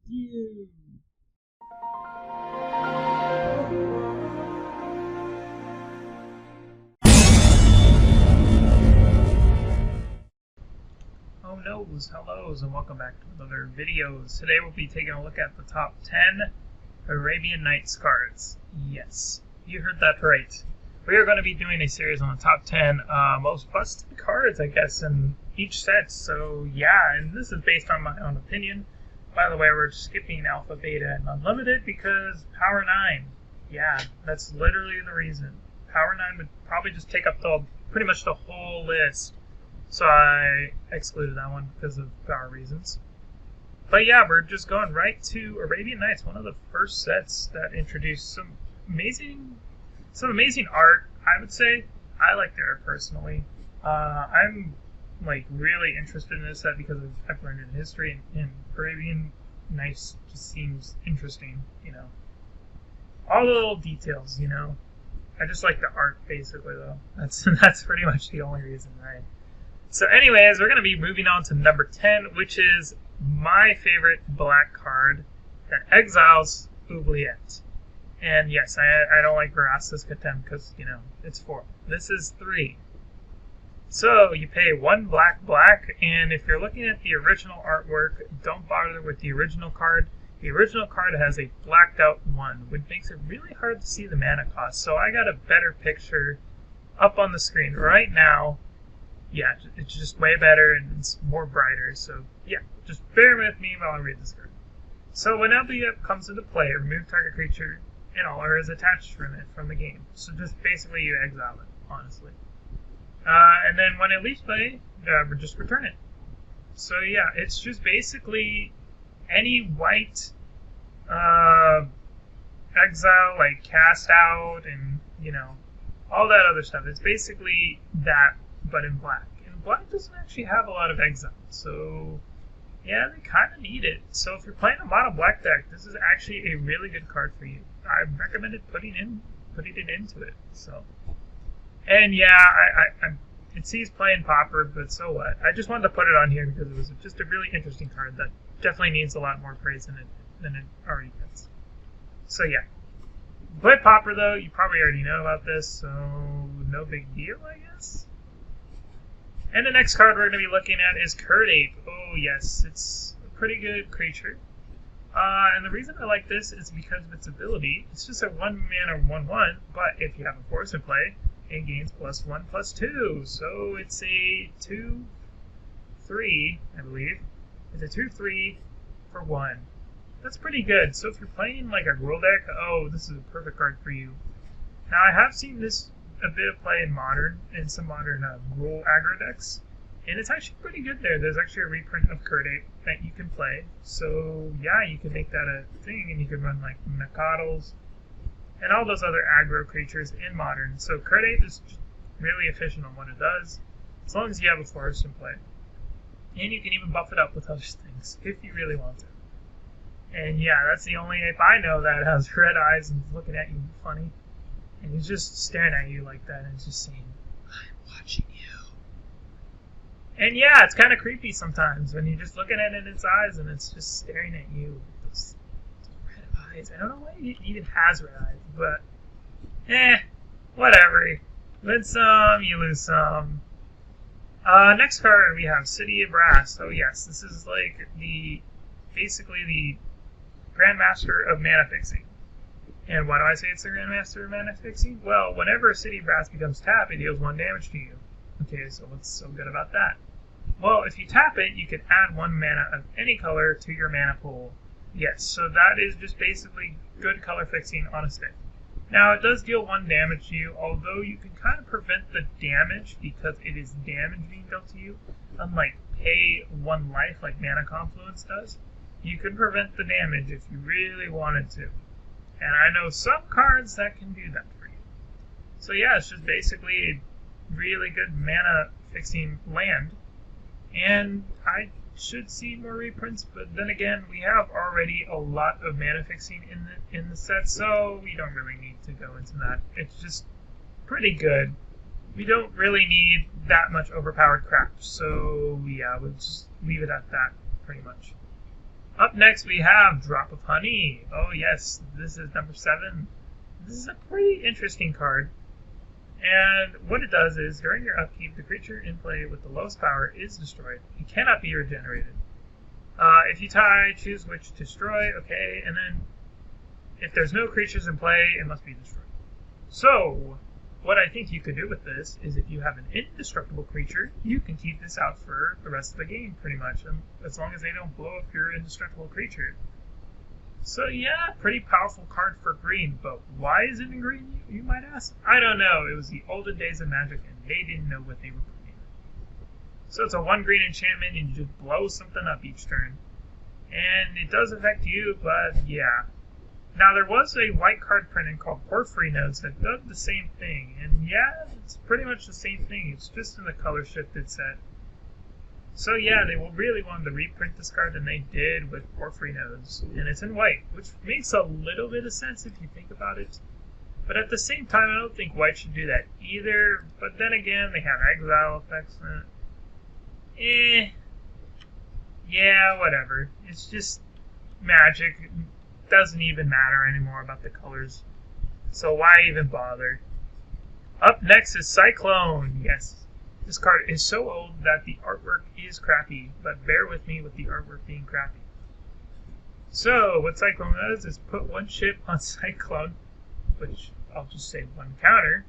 You. Oh no's, hellos, and welcome back to another videos. Today we'll be taking a look at the top 10 Arabian Nights cards. Yes, you heard that right. We are going to be doing a series on the top 10 most busted cards, I guess, in each set. So yeah, and this is based on my own opinion. By the way, we're skipping Alpha, Beta, and Unlimited because Power 9. Yeah, that's literally the reason. Power 9 would probably just take up pretty much the whole list. So I excluded that one because of power reasons. But yeah, we're just going right to Arabian Nights, one of the first sets that introduced some amazing art, I would say. I like the art personally. I'm like really interested in this set because I've learned in history, and Arabian Nights just seems interesting, you know. All the little details, you know. I just like the art basically though. That's pretty much the only reason, right? So anyways, we're going to be moving on to number 10, which is my favorite black card that exiles Oubliette. And yes, I don't like Veras's Katem because, you know, it's 4. This is 3. So you pay 1 black, and if you're looking at the original artwork, don't bother with the original card. The original card has a blacked out 1, which makes it really hard to see the mana cost. So I got a better picture up on the screen right now. Yeah, it's just way better and it's more brighter. So yeah, just bear with me while I read this card. So when Oubliette comes into play, remove target creature and all or is attached from it from the game. So just basically you exile it, honestly. And then when it leaves play, just return it. So yeah, it's just basically any white exile, like cast out and, you know, all that other stuff. It's basically that, but in black. And black doesn't actually have a lot of exile, so yeah, they kind of need it. So if you're playing a mono black deck, this is actually a really good card for you. I recommended putting it into it. So, and yeah, it sees playing Pauper, but so what? I just wanted to put it on here because it was just a really interesting card that definitely needs a lot more praise than it already gets. So yeah. Play Pauper though, you probably already know about this, so no big deal, I guess. And the next card we're going to be looking at is Kirti. Oh yes, it's a pretty good creature. And the reason I like this is because of its ability. It's just a 1 mana 1/1, but if you have a force in play, it gains +1/+2. So it's a 2/3, I believe. It's a 2/3 for 1. That's pretty good. So if you're playing like a Gruul deck, oh, this is a perfect card for you. Now I have seen this a bit of play in some modern Gruul aggro decks, and it's actually pretty good there. There's actually a reprint of Kirti that you can play. So yeah, you can make that a thing, and you can run like Mecatls and all those other aggro creatures in modern. So Kirti is just really efficient on what it does, as long as you have a forest in play. And you can even buff it up with other things if you really want to. And yeah, that's the only ape I know that has red eyes and is looking at you funny. And he's just staring at you like that and it's just saying, I'm watching you. And yeah, it's kind of creepy sometimes when you're just looking at it in its eyes and it's just staring at you with those red eyes. I don't know why it even has red eyes, but whatever. You win some, you lose some. Next card we have City of Brass. Oh yes, this is like basically the Grandmaster of Mana Fixing. And why do I say it's the Grandmaster of Mana Fixing? Well, whenever a City of Brass becomes tapped, it deals 1 damage to you. Okay, so what's so good about that? Well, if you tap it, you can add 1 mana of any color to your mana pool. Yes, so that is just basically good color fixing on a stick. Now, it does deal 1 damage to you, although you can kind of prevent the damage because it is damage being dealt to you, unlike pay 1 life like Mana Confluence does. You can prevent the damage if you really wanted to. And I know some cards that can do that for you. So yeah, it's just basically a really good mana fixing land. And I should see more reprints, but then again, we have already a lot of mana fixing in the set, so we don't really need to go into that. It's just pretty good. We don't really need that much overpowered crap, so yeah, we'll just leave it at that pretty much. Up next we have Drop of Honey. Oh yes, this is number 7. This is a pretty interesting card. And what it does is, during your upkeep, the creature in play with the lowest power is destroyed. It cannot be regenerated. If you tie, choose which to destroy, okay, and then if there's no creatures in play, it must be destroyed. So, what I think you could do with this is, if you have an indestructible creature, you can keep this out for the rest of the game, pretty much, as long as they don't blow up your indestructible creature. So yeah, pretty powerful card for green, but why is it in green, you might ask? I don't know, it was the olden days of Magic and they didn't know what they were putting in. So it's a 1 green enchantment and you just blow something up each turn. And it does affect you, but yeah. Now there was a white card printing called Porphyry Nodes that does the same thing, and yeah, it's pretty much the same thing, it's just in the color shifted set. So yeah, they really wanted to reprint this card, and they did with Porphyry Nodes, and it's in white, which makes a little bit of sense if you think about it. But at the same time, I don't think white should do that either, but then again, they have exile effects in it. Yeah, whatever. It's just Magic. It doesn't even matter anymore about the colors, so why even bother? Up next is Cyclone. Yes. This card is so old that the artwork is crappy, but bear with me with the artwork being crappy. So, what Cyclone does is put 1 chip on Cyclone, which I'll just say 1 counter,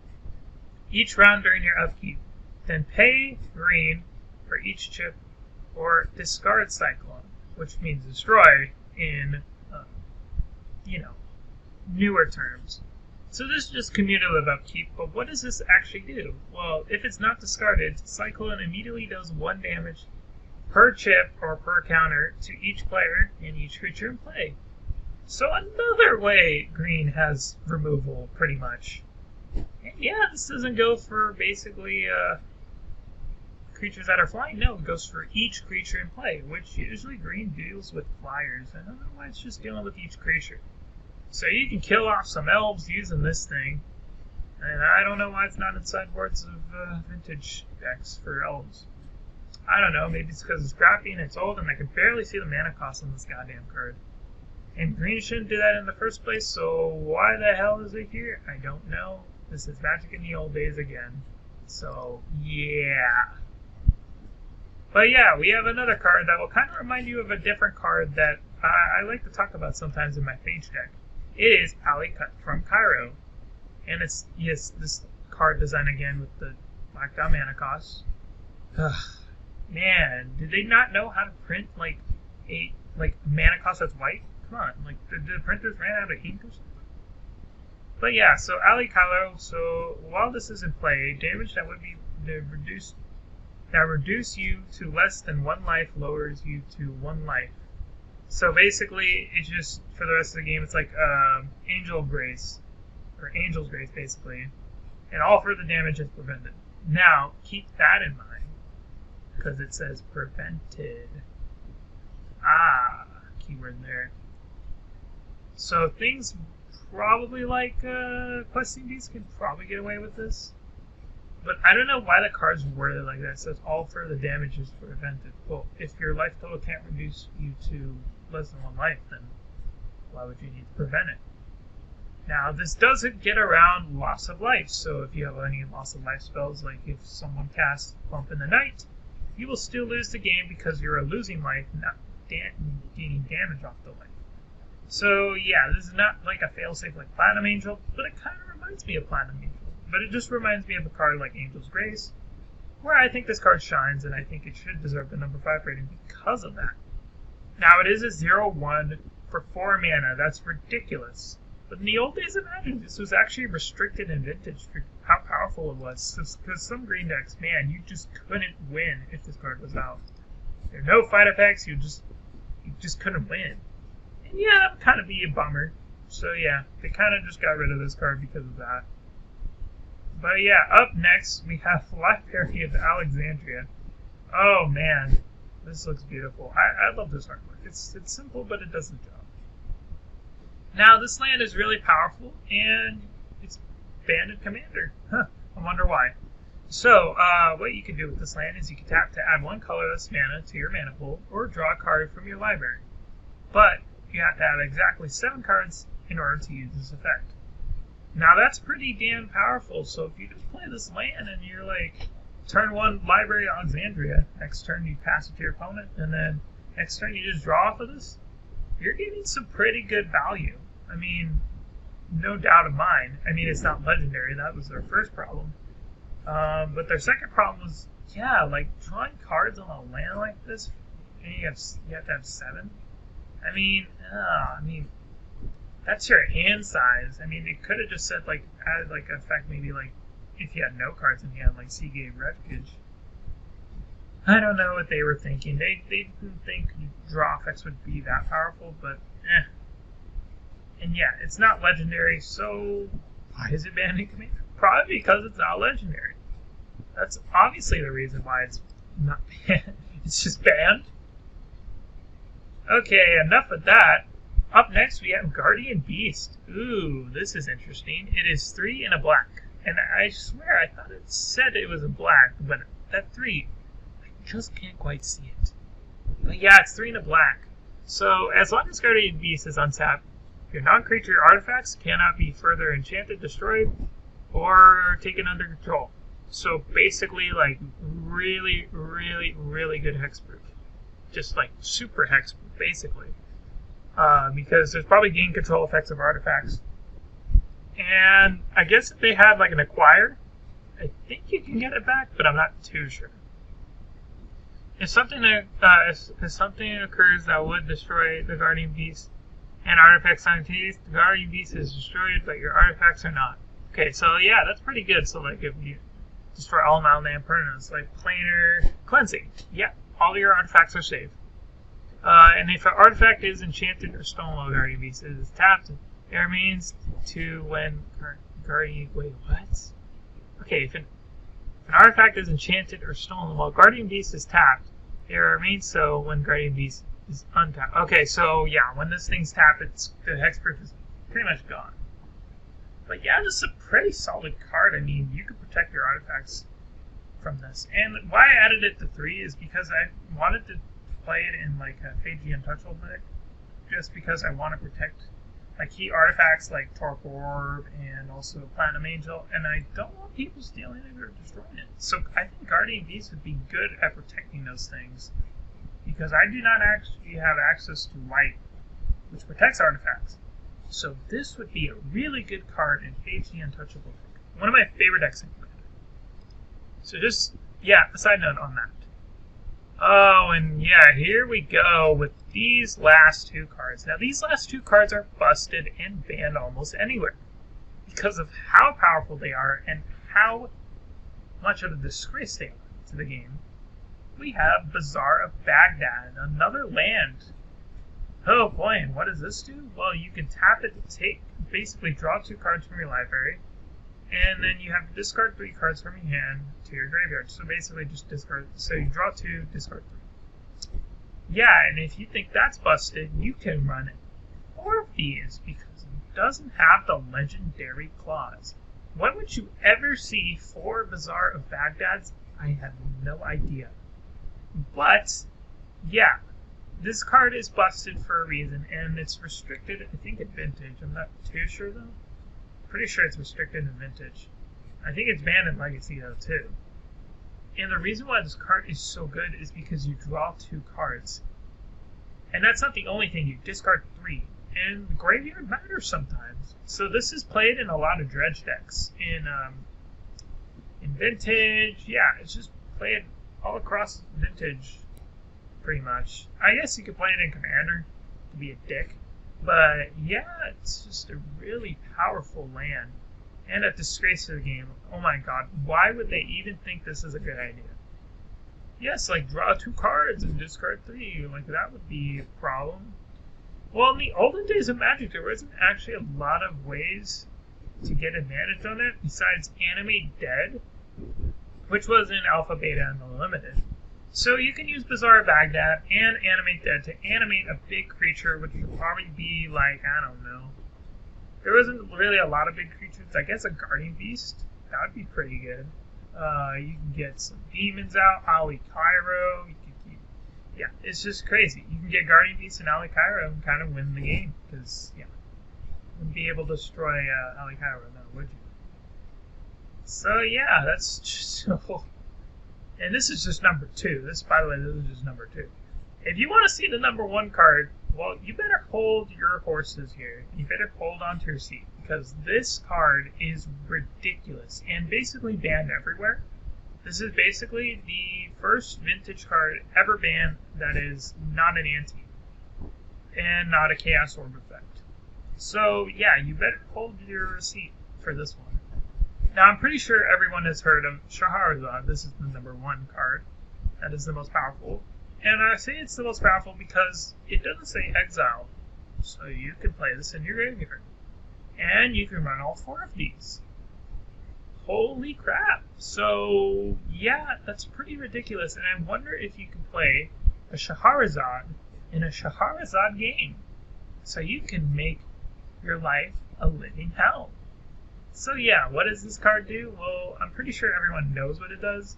each round during your upkeep. Then pay green for each chip, or discard Cyclone, which means destroy in, newer terms. So this is just cumulative upkeep, but what does this actually do? Well, if it's not discarded, Cyclone immediately does 1 damage per chip or per counter to each player and each creature in play. So another way green has removal, pretty much. And yeah, this doesn't go for basically creatures that are flying. No, it goes for each creature in play, which usually green deals with flyers. I don't know why it's just dealing with each creature. So you can kill off some elves using this thing, and I don't know why it's not in sideboards of vintage decks for elves. I don't know, maybe it's because it's crappy and it's old and I can barely see the mana cost on this goddamn card. And green shouldn't do that in the first place, so why the hell is it here? I don't know. This is Magic in the old days again. So, yeah. But yeah, we have another card that will kind of remind you of a different card that I like to talk about sometimes in my Phage deck. It is Ali from Cairo. And it's, yes, this card design again with the blacked out mana cost. Man, did they not know how to print like mana cost that's white? Come on, like the printers ran out of ink or something? But yeah, so Ali Cairo, so while this is in play, damage that would be reduce you to less than 1 life lowers you to 1 life. So basically, it's just, for the rest of the game, it's like Angel's Grace, basically. And all further damage is prevented. Now, keep that in mind, because it says prevented. Keyword there. So things probably like Questing Beast can probably get away with this. But I don't know why the card's worded like that. It says all further damage is prevented. Well, if your life total can't reduce you to less than 1 life, then why would you need to prevent it? Now, this doesn't get around loss of life. So if you have any loss of life spells, like if someone casts Bump in the Night, you will still lose the game because you're losing life, not gaining damage off the life. So yeah, this is not like a failsafe like Platinum Angel, but it kind of reminds me of Platinum Angel. But it just reminds me of a card like Angel's Grace, where I think this card shines, and I think it should deserve the number 5 rating because of that. Now, it is a 0/1 for 4 mana. That's ridiculous. But in the old days of Magic, this was actually restricted in Vintage for how powerful it was. Because some green decks, man, you just couldn't win if this card was out. There are no fight effects, you just couldn't win. And yeah, that would kind of be a bummer. So yeah, they kind of just got rid of this card because of that. But yeah, up next, we have Library of Alexandria. Oh man, this looks beautiful. I love this artwork. It's simple, but it does the job. Now, this land is really powerful, and it's Banded Commander. I wonder why. So, what you can do with this land is you can tap to add 1 colorless mana to your mana pool, or draw a card from your library. but you have to have exactly 7 cards in order to use this effect. Now that's pretty damn powerful, so if you just play this land and you're like, turn 1 Library Alexandria, next turn you pass it to your opponent, and then next turn you just draw off of this, you're getting some pretty good value. I mean, no doubt of mine. I mean, it's not legendary, that was their first problem. But their second problem was, yeah, like drawing cards on a land like this, and you have to have 7. I mean, that's your hand size. I mean, it could have just said, like, added, like, effect maybe, like, if you had no cards in hand, like Seagate Refuge. I don't know what they were thinking. They didn't think draw effects would be that powerful, but eh. And yeah, it's not legendary, so why is it banned in Commander? Probably because it's not legendary. That's obviously the reason why it's not banned. It's just banned. Okay, enough of that. Up next, we have Guardian Beast. Ooh, this is interesting. It is 3 and a black. And I swear, I thought it said it was a black, but that 3, I just can't quite see it. But yeah, it's 3 and a black. So, as long as Guardian Beast is untapped, your non-creature artifacts cannot be further enchanted, destroyed, or taken under control. So basically, like, really, really, really good hexproof. Just like super hexproof, basically. Because there's probably gain control effects of artifacts. And I guess if they had like an acquire, I think you can get it back, but I'm not too sure. If something occurs that would destroy the Guardian Beast and artifacts simultaneously, the Guardian Beast is destroyed, but your artifacts are not. Okay, so yeah, that's pretty good. So like if you destroy all non-land permanents, like planar cleansing, yeah, all your artifacts are safe. And if an artifact is enchanted or stolen while Guardian Beast is tapped, it remains to when Guardian... Wait, what? Okay, if an artifact is enchanted or stolen while Guardian Beast is tapped, it remains so when Guardian Beast is untapped. Okay, so yeah, when this thing's tapped, the hexproof is pretty much gone. But yeah, this is a pretty solid card. I mean, you can protect your artifacts from this. And why I added it to 3 is because I wanted to play it in like a Fade Untouchable deck, just because I want to protect my key artifacts like Torque Orb and also Platinum Angel, and I don't want people stealing it or destroying it. So I think Guardian Beast would be good at protecting those things, because I do not actually have access to Light, which protects artifacts. So this would be a really good card in Fade Untouchable deck. One of my favorite decks in Commander. So just, yeah, a side note on that. Oh, and yeah, here we go with these last 2 cards. Now, these last 2 cards are busted and banned almost anywhere because of how powerful they are and how much of a disgrace they are to the game. We have Bazaar of Baghdad, another land. Oh boy, and what does this do? Well, you can tap it to basically draw 2 cards from your library, and then you have to discard 3 cards from your hand to your graveyard. So basically just discard. So you draw 2, discard 3. Yeah, and if you think that's busted, you can run 4 of these because it doesn't have the legendary clause. When would you ever see 4 Bazaar of Baghdad's? I have no idea. But, yeah, this card is busted for a reason, and it's restricted, I think, at Vintage. I'm not too sure, though. Pretty sure it's restricted in Vintage. I think it's banned in Legacy, though, too. And the reason why this card is so good is because you draw 2 cards. And that's not the only thing. You discard 3. And the graveyard matters sometimes. So this is played in a lot of dredge decks. In Vintage, yeah, it's just played all across Vintage, pretty much. I guess you could play it in Commander to be a dick. But yeah, it's just a really powerful land. And a disgrace to the game. Oh my god, why would they even think this is a good idea? Yes, like draw 2 cards and discard 3. Like that would be a problem. Well, in the olden days of Magic, there wasn't actually a lot of ways to get advantage on it besides Animate Dead, which was in Alpha, Beta, and the Limited. So you can use Bazaar of Baghdad and Animate Dead to animate a big creature, which would probably be like, I don't know. There wasn't really a lot of big creatures. I guess a Guardian Beast, that would be pretty good. You can get some demons out, Ali Cairo. yeah, it's just crazy. You can get Guardian Beast and Alikaira and kind of win the game, because, yeah, you wouldn't be able to destroy Alikaira now, would you? So, yeah, that's just... and this is just number 2. This, by the way, this is just number 2. If you want to see the number 1 card, well, you better hold your horses here. You better hold on to your seat, because this card is ridiculous and basically banned everywhere. This is basically the first vintage card ever banned that is not an anti and not a Chaos Orb effect. So, yeah, you better hold your seat for this one. Now, I'm pretty sure everyone has heard of Shahrazad. This is the number 1 card. That is the most powerful. And I say it's the most powerful because it doesn't say exile. So you can play this in your graveyard. And you can run all 4 of these. Holy crap. So, yeah, that's pretty ridiculous. And I wonder if you can play a Shahrazad in a Shahrazad game. So you can make your life a living hell. So yeah, what does this card do? Well, I'm pretty sure everyone knows what it does.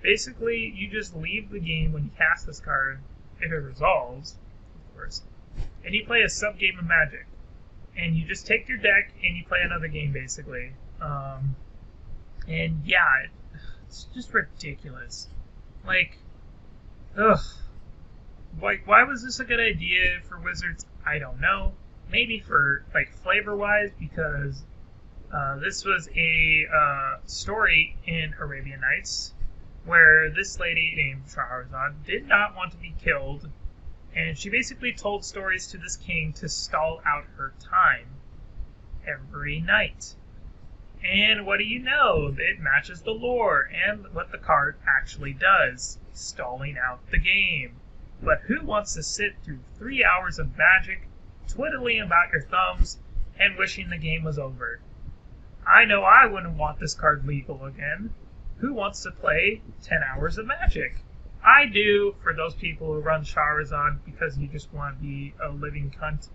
Basically, you just leave the game when you cast this card, if it resolves, of course, and you play a sub-game of Magic. And you just take your deck and you play another game, basically. And yeah, it's just ridiculous. Like, ugh. Like, why was this a good idea for Wizards? I don't know. Maybe for, like, flavor-wise, because this was a story in Arabian Nights where this lady named Shahrazad did not want to be killed, and she basically told stories to this king to stall out her time every night. And what do you know? It matches the lore and what the card actually does, stalling out the game. But who wants to sit through 3 hours of Magic, twiddling about your thumbs, and wishing the game was over? I know I wouldn't want this card legal again. Who wants to play 10 hours of Magic? I do, for those people who run Shahrazad because you just want to be a living cunt.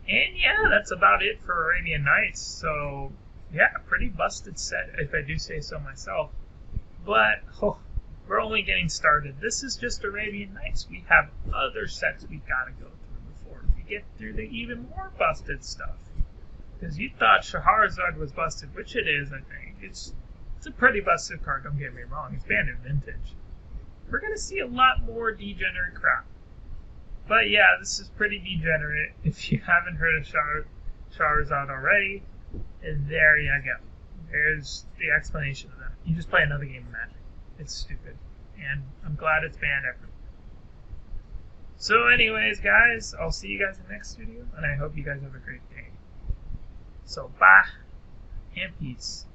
And yeah, that's about it for Arabian Nights. So, yeah, pretty busted set, if I do say so myself. But, we're only getting started. This is just Arabian Nights. We have other sets we gotta go through before we get through the even more busted stuff. Because you thought Shahrazad was busted, which it is, I think. It's a pretty busted card, don't get me wrong. It's banned in Vintage. We're going to see a lot more degenerate crap. But yeah, this is pretty degenerate. If you haven't heard of Shahrazad already, there you go. There's the explanation of that. You just play another game of Magic. It's stupid. And I'm glad it's banned everywhere. So anyways, guys, I'll see you guys in the next video, and I hope you guys have a great day. So, bye, and peace.